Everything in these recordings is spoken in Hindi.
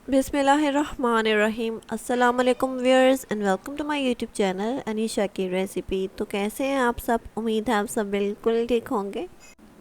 बिस्मिल्लाहिर्रहमानिर्रहीम। अस्सलाम वालेकुम viewers and welcome to my YouTube channel Anisha की रेसिपी। तो कैसे हैं आप सब? उम्मीद है आप सब बिल्कुल ठीक होंगे।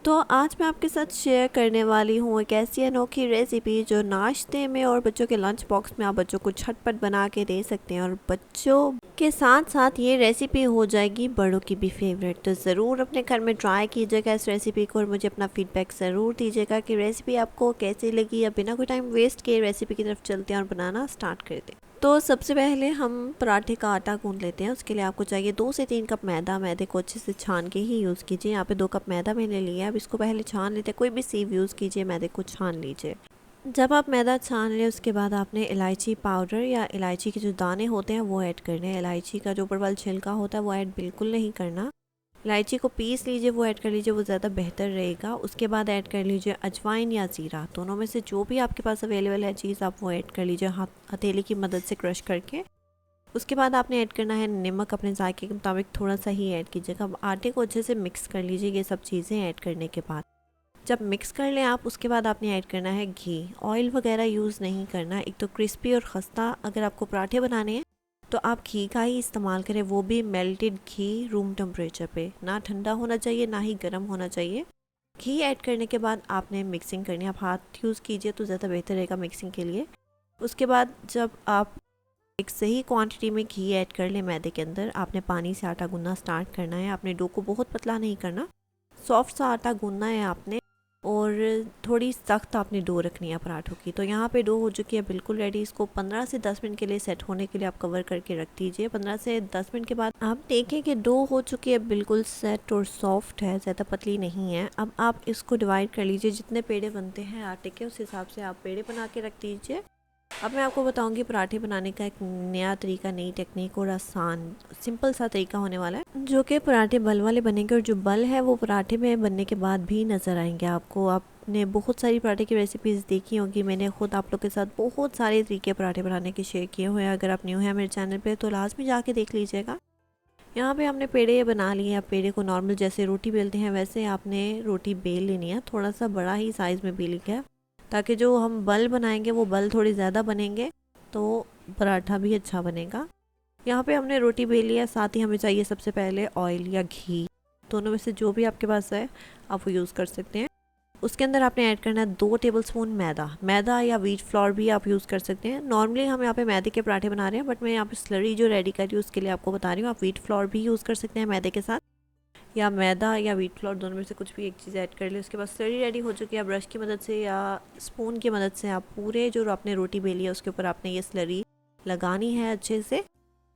तो आज मैं आपके साथ शेयर करने वाली हूँ एक ऐसी अनोखी रेसिपी जो नाश्ते में और बच्चों के लंच बॉक्स में आप बच्चों को झटपट बना के दे सकते हैं, और बच्चों के साथ साथ ये रेसिपी हो जाएगी बड़ों की भी फेवरेट। तो ज़रूर अपने घर में ट्राई कीजिएगा इस रेसिपी को और मुझे अपना फीडबैक ज़रूर दीजिएगा कि रेसिपी आपको कैसी लगी। या बिना कोई टाइम वेस्ट किए रेसिपी की तरफ चलते हैं और बनाना स्टार्ट करते हैं। तो सबसे पहले हम पराठे का आटा गूंद लेते हैं। उसके लिए आपको चाहिए 2 से 3 कप मैदा। मैदे को अच्छे से छान के ही यूज़ कीजिए। यहाँ पे 2 कप मैदा मैंने लिया है। अब इसको पहले छान लेते हैं। कोई भी सीव यूज़ कीजिए, मैदे को छान लीजिए। जब आप मैदा छान लें उसके बाद आपने इलायची पाउडर या इलायची के जो दाने होते हैं वो ऐड करने हैं। इलायची का जो ऊपर वाला छिलका होता है वो ऐड बिल्कुल नहीं करना। इलायची को पीस लीजिए, वो ऐड कर लीजिए, वो ज़्यादा बेहतर रहेगा। उसके बाद ऐड कर लीजिए अजवाइन या ज़ीरा, दोनों में से जो भी आपके पास अवेलेबल है चीज़ आप वो ऐड कर लीजिए हथेली की मदद से क्रश करके। उसके बाद आपने ऐड करना है नमक, अपने जायके के मुताबिक थोड़ा सा ही ऐड कीजिएगा। अब आटे को अच्छे से मिक्स कर लीजिए ये सब चीज़ें ऐड करने के बाद। जब मिक्स कर लें आप, उसके बाद आपने ऐड करना है घी। ऑयल वगैरह यूज़ नहीं करना। एक तो क्रिस्पी और खस्ता अगर आपको पराठे बनाने हैं तो आप घी का ही इस्तेमाल करें, वो भी मेल्टेड घी रूम टेम्परेचर पे। ना ठंडा होना चाहिए ना ही गर्म होना चाहिए। घी ऐड करने के बाद आपने मिक्सिंग करनी है। आप हाथ यूज़ कीजिए तो ज़्यादा बेहतर रहेगा मिक्सिंग के लिए। उसके बाद जब आप एक सही क्वांटिटी में घी ऐड कर लें मैदे के अंदर, आपने पानी से आटा गूंदना स्टार्ट करना है। आपने डो को बहुत पतला नहीं करना, सॉफ्ट सा आटा गूंदना है आपने, और थोड़ी सख्त आपने डो रखनी है पराठों की। तो यहाँ पे डो हो चुकी है बिल्कुल रेडी। इसको 15 से 10 मिनट के लिए सेट होने के लिए आप कवर करके रख दीजिए। 15 से 10 मिनट के बाद आप देखें कि डो हो चुकी है बिल्कुल सेट और सॉफ्ट है, ज़्यादा पतली नहीं है। अब आप इसको डिवाइड कर लीजिए। जितने पेड़े बनते हैं आटे के उस हिसाब से आप पेड़े बना के रख दीजिए। अब मैं आपको बताऊंगी पराठे बनाने का एक नया तरीका, नई टेक्निक और आसान सिंपल सा तरीका होने वाला है, जो कि पराठे बल वाले बनेंगे। और जो बल है वो पराठे में बनने के बाद भी नज़र आएंगे आपको। आपने बहुत सारी पराठे की रेसिपीज़ देखी होंगी। मैंने खुद आप लोग के साथ बहुत सारे तरीके पराठे बनाने के शेयर किए हुए हैं। अगर आप न्यू हैं मेरे चैनल पर तो लाजमी जाके देख लीजिएगा। यहाँ पे हमने पेड़े बना लिए। आप पेड़े को नॉर्मल जैसे रोटी बेलते हैं वैसे आपने रोटी बेल लेनी है। थोड़ा सा बड़ा ही साइज़ में बेल है, ताकि जो हम बल बनाएंगे वो बल थोड़े ज़्यादा बनेंगे तो पराठा भी अच्छा बनेगा। यहाँ पे हमने रोटी बेल लिया। साथ ही हमें चाहिए सबसे पहले ऑयल या घी, दोनों में से जो भी आपके पास है आप वो यूज़ कर सकते हैं। उसके अंदर आपने ऐड करना है 2 टेबलस्पून मैदा। मैदा या व्हीट फ्लोर भी आप यूज़ कर सकते हैं। नॉर्मली हम यहाँ पे मैदे के पराठे बना रहे हैं, बट मैं यहाँ पे स्लरी जो रेडी कर रही हूँ उसके लिए आपको बता रही हूँ। आप व्हीट फ्लोर भी यूज़ कर सकते हैं मैदे के साथ, या मैदा या व्हीट फ्लोर, दोनों में से कुछ भी एक चीज़ ऐड कर ले। उसके बाद स्लरी रेडी हो चुकी है। ब्रश की मदद से या स्पून की मदद से आप पूरे जो आपने रोटी बेली है उसके ऊपर आपने ये स्लरी लगानी है अच्छे से।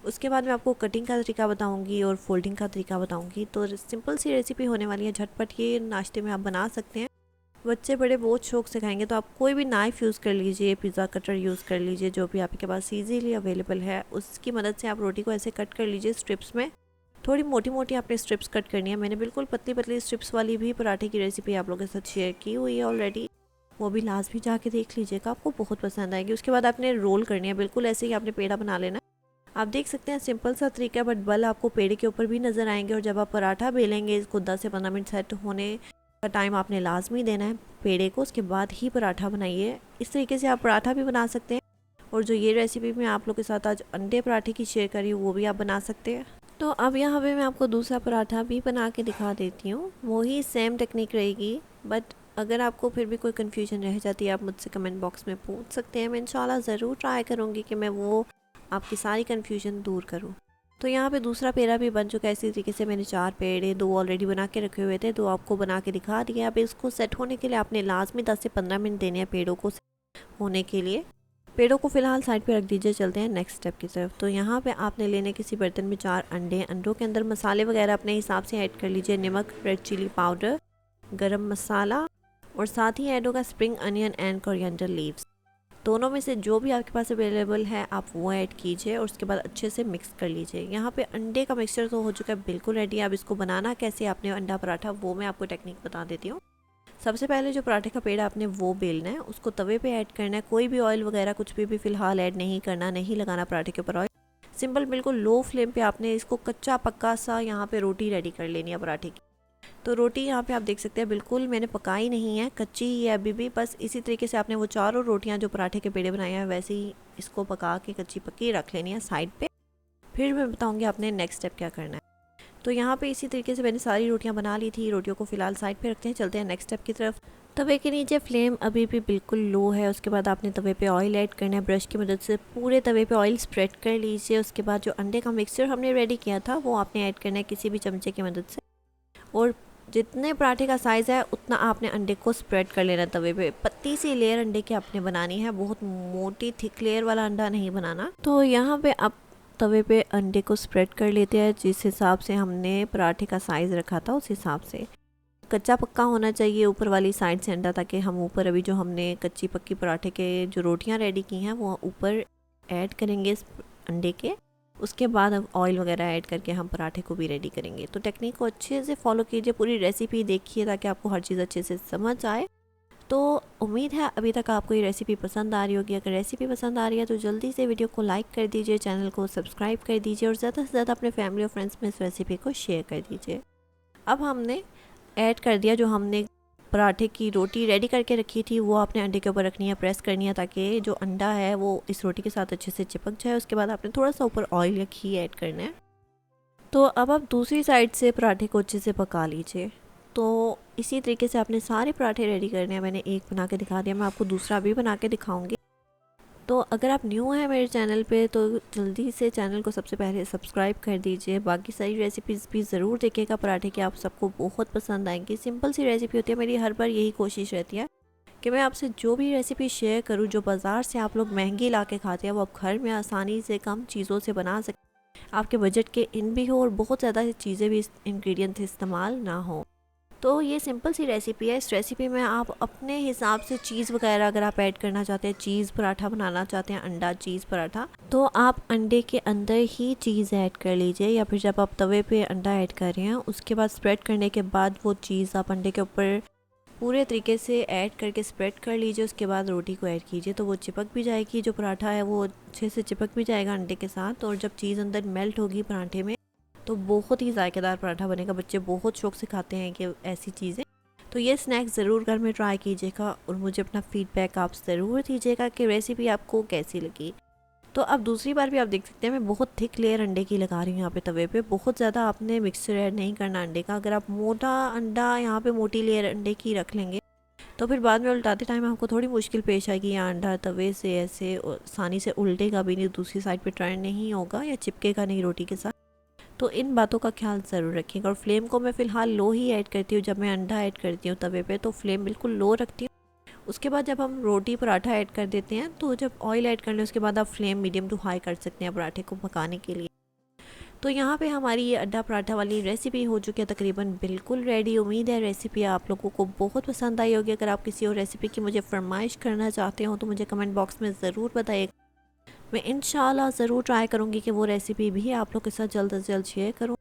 उसके बाद मैं आपको कटिंग का तरीका बताऊंगी और फोल्डिंग का तरीका बताऊंगी। तो सिंपल सी रेसिपी होने वाली है, झटपट ये नाश्ते में आप बना सकते हैं। बच्चे बड़े बहुत शौक से खाएंगे। तो आप कोई भी नाइफ़ यूज़ कर लीजिए, पिज़्ज़ा कटर यूज़ कर लीजिए, जो भी आपके पास ईजीली अवेलेबल है उसकी मदद से आप रोटी को ऐसे कट कर लीजिए स्ट्रिप्स में। थोड़ी मोटी मोटी आपने स्ट्रिप्स कट करनी है। मैंने बिल्कुल पतली पतली स्ट्रिप्स वाली भी पराठे की रेसिपी आप लोगों के साथ शेयर की हुई है ऑलरेडी, वो भी लाजमी जाके देख लीजिएगा, आपको बहुत पसंद आएगी। उसके बाद आपने रोल करनी है, बिल्कुल ऐसे ही आपने पेड़ा बना लेना है। आप देख सकते हैं सिंपल सा तरीका है, बट बल आपको पेड़े के ऊपर भी नज़र आएंगे। और जब आप पराठा बेलेंगे इसको 10 से 15 मिनट सेट होने का टाइम आपने लाजमी देना है पेड़े को, उसके बाद ही पराठा बनाइए। इस तरीके से आप पराठा भी बना सकते हैं। और जो ये रेसिपी मैं आप लोग के साथ आज अंडे पराठे की शेयर करी हूँ वो भी आप बना सकते हैं। तो अब यहाँ पे मैं आपको दूसरा पराठा भी बना के दिखा देती हूँ। वही सेम टेक्निक रहेगी, बट अगर आपको फिर भी कोई कन्फ्यूजन रह जाती है आप मुझसे कमेंट बॉक्स में पूछ सकते हैं। मैं इंशाल्लाह ज़रूर ट्राई करूँगी कि मैं वो आपकी सारी कन्फ्यूजन दूर करूँ। तो यहाँ पे दूसरा पेड़ा भी बन चुका है। इसी तरीके से मैंने 4 पेड़े 2 ऑलरेडी बना के रखे हुए थे, 2 आपको बना के दिखा दिए। अब इसको सेट होने के लिए आपने लाजमी 10 से 15 मिनट देने हैं पेड़ों को होने के लिए। पेड़ों को फिलहाल साइड पे रख दीजिए, चलते हैं नेक्स्ट स्टेप की तरफ। तो यहाँ पे आपने लेने किसी बर्तन में 4 अंडे। अंडों के अंदर मसाले वगैरह अपने हिसाब से ऐड कर लीजिए। नमक, रेड चिली पाउडर, गरम मसाला, और साथ ही ऐड होगा spring onion and coriander leaves. दोनों में से जो भी आपके पास अवेलेबल है आप वो ऐड कीजिए और उसके बाद अच्छे से मिक्स कर लीजिए। यहाँ पे अंडे का मिक्सचर तो हो चुका है बिल्कुल रेडी। अब इसको बनाना कैसे आपने अंडा पराठा, वो मैं आपको टेक्निक बता देती हूँ। सबसे पहले जो पराठे का पेड़ा आपने वो बेलना है, उसको तवे पे ऐड करना है। कोई भी ऑयल वगैरह कुछ भी फ़िलहाल ऐड नहीं करना, नहीं लगाना पराठे के ऊपर ऑयल। सिंपल बिल्कुल लो फ्लेम पे आपने इसको कच्चा पक्का सा यहाँ पे रोटी रेडी कर लेनी है पराठे की। तो रोटी यहाँ पे आप देख सकते हैं बिल्कुल मैंने पकाई नहीं है, कच्ची ही है अभी भी। बस इसी तरीके से आपने वो चारों रोटियाँ जो पराठे के पेड़े बनाए हैं वैसे ही इसको पका के कच्ची पक्की रख लेनी है साइड पे। फिर मैं बताऊँगी आपने नेक्स्ट स्टेप क्या करना है। तो यहाँ पे इसी तरीके से मैंने सारी रोटियाँ बना ली थी। रोटियों को फिलहाल साइड पे रखते हैं, चलते हैं नेक्स्ट स्टेप की तरफ। तवे के नीचे फ्लेम अभी भी बिल्कुल लो है। उसके बाद आपने तवे पे ऑयल ऐड करना है। ब्रश की मदद से पूरे तवे पे ऑयल स्प्रेड कर लीजिए। उसके बाद जो अंडे का मिक्सचर हमने रेडी किया था वो आपने ऐड करना है किसी भी चमचे की मदद से। और जितने पराठे का साइज़ है उतना आपने अंडे को स्प्रेड कर लेना तवे पे। पतली सी लेयर अंडे की आपने बनानी है, बहुत मोटी थिक लेयर वाला अंडा नहीं बनाना। तो यहाँ पे आप तवे पे अंडे को स्प्रेड कर लेते हैं जिस हिसाब से हमने पराठे का साइज़ रखा था उस हिसाब से। कच्चा पक्का होना चाहिए ऊपर वाली साइड से अंडा, ताकि हम ऊपर अभी जो हमने कच्ची पक्की पराठे के जो रोटियां रेडी की हैं वो ऊपर ऐड करेंगे इस अंडे के। उसके बाद हम ऑयल वगैरह ऐड करके हम पराठे को भी रेडी करेंगे। तो टेक्निक को अच्छे से फॉलो कीजिए, पूरी रेसिपी देखिए ताकि आपको हर चीज़ अच्छे से समझ आए। तो उम्मीद है अभी तक आपको ये रेसिपी पसंद आ रही होगी। अगर रेसिपी पसंद आ रही है तो जल्दी से वीडियो को लाइक कर दीजिए, चैनल को सब्सक्राइब कर दीजिए और ज़्यादा से ज़्यादा अपने फैमिली और फ्रेंड्स में इस रेसिपी को शेयर कर दीजिए। अब हमने ऐड कर दिया जो हमने पराठे की रोटी रेडी करके रखी थी, वो आपने अंडे के ऊपर रखनी है, प्रेस करनी है ताकि जो अंडा है वो इस रोटी के साथ अच्छे से चिपक जाए। उसके बाद आपने थोड़ा सा ऊपर ऑयल या घी ऐड करना है। तो अब आप दूसरी साइड से पराठे को अच्छे से पका लीजिए। तो इसी तरीके से आपने सारे पराठे रेडी करने हैं। मैंने एक बना के दिखा दिया, मैं आपको दूसरा भी बना के दिखाऊंगी। तो अगर आप न्यू हैं मेरे चैनल पे तो जल्दी से चैनल को सबसे पहले सब्सक्राइब कर दीजिए। बाकी सारी रेसिपीज़ भी ज़रूर देखिएगा पराठे की, आप सबको बहुत पसंद आएंगी। सिंपल सी रेसिपी होती है, मेरी हर बार यही कोशिश रहती है कि मैं आपसे जो भी रेसिपी शेयर करूं जो बाज़ार से आप लोग महंगी ला के खाते हैं वो आप घर में आसानी से कम चीज़ों से बना सकते, आपके बजट के इन भी हो और बहुत ज़्यादा चीज़ें भी इंग्रेडिएंट इस्तेमाल ना हो। तो ये सिंपल सी रेसिपी है। इस रेसिपी में आप अपने हिसाब से चीज़ वगैरह अगर आप ऐड करना चाहते हैं, चीज़ पराठा बनाना चाहते हैं, अंडा चीज़ पराठा, तो आप अंडे के अंदर ही चीज़ ऐड कर लीजिए। या फिर जब आप तवे पे अंडा ऐड कर रहे हैं उसके बाद स्प्रेड करने के बाद वो चीज़ आप अंडे के ऊपर पूरे तरीके से ऐड करके स्प्रेड कर लीजिए। उसके बाद रोटी को ऐड कीजिए तो वो चिपक भी जाएगी, जो पराठा है वो अच्छे से चिपक भी जाएगा अंडे के साथ। और जब चीज़ अंदर मेल्ट होगी पराठे में तो बहुत ही जायकेदार पराठा बनेगा। बच्चे बहुत शौक से खाते हैं कि ऐसी चीज़ें। तो ये स्नैक्स ज़रूर घर में ट्राई कीजिएगा और मुझे अपना फीडबैक आप ज़रूर दीजिएगा कि रेसिपी आपको कैसी लगी। तो अब दूसरी बार भी आप देख सकते हैं मैं बहुत थिक लेयर अंडे की लगा रही हूँ यहाँ पे तवे पे। बहुत ज़्यादा आपने मिक्सचर ऐड नहीं करना अंडे का। अगर आप मोटा अंडा यहाँ पे मोटी लेयर अंडे की रख लेंगे तो फिर बाद में उल्टाते टाइम आपको थोड़ी मुश्किल पेश आएगी। यहाँ अंडा तवे से ऐसे आसानी से उल्टेगा भी नहीं, दूसरी साइड पे टर्न नहीं होगा या चिपकेगा नहीं रोटी के साथ। तो इन बातों का ख्याल ज़रूर रखिएगा। और फ्लेम को मैं फ़िलहाल लो ही ऐड करती हूँ जब मैं अंडा ऐड करती हूँ तवे पे, तो फ्लेम बिल्कुल लो रखती हूँ। उसके बाद जब हम रोटी पराठा ऐड कर देते हैं तो जब ऑयल ऐड कर लें उसके बाद आप फ्लेम मीडियम टू हाई कर सकते हैं पराठे को पकाने के लिए। तो यहाँ पे हमारी ये अंडा पराठा वाली रेसिपी हो चुकी है तकरीबन बिल्कुल रेडी। उम्मीद है रेसिपी आप लोगों को बहुत पसंद आई होगी। अगर आप किसी और रेसिपी की मुझे फरमाइश करना चाहते हो तो मुझे कमेंट बॉक्स में ज़रूर बताइएगा। मैं इंशाल्लाह ज़रूर ट्राई करूँगी कि वो रेसिपी भी आप लोग के साथ जल्द से जल्द शेयर करूँ।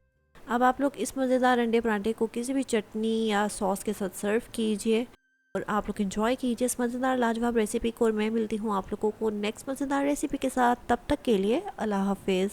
अब आप लोग इस मज़ेदार अंडे पराठे को किसी भी चटनी या सॉस के साथ सर्व कीजिए और आप लोग एंजॉय कीजिए इस मज़ेदार लाजवाब रेसिपी को। और मैं मिलती हूँ आप लोगों को नेक्स्ट मज़ेदार रेसिपी के साथ। तब तक के लिए अल्लाह हाफिज़।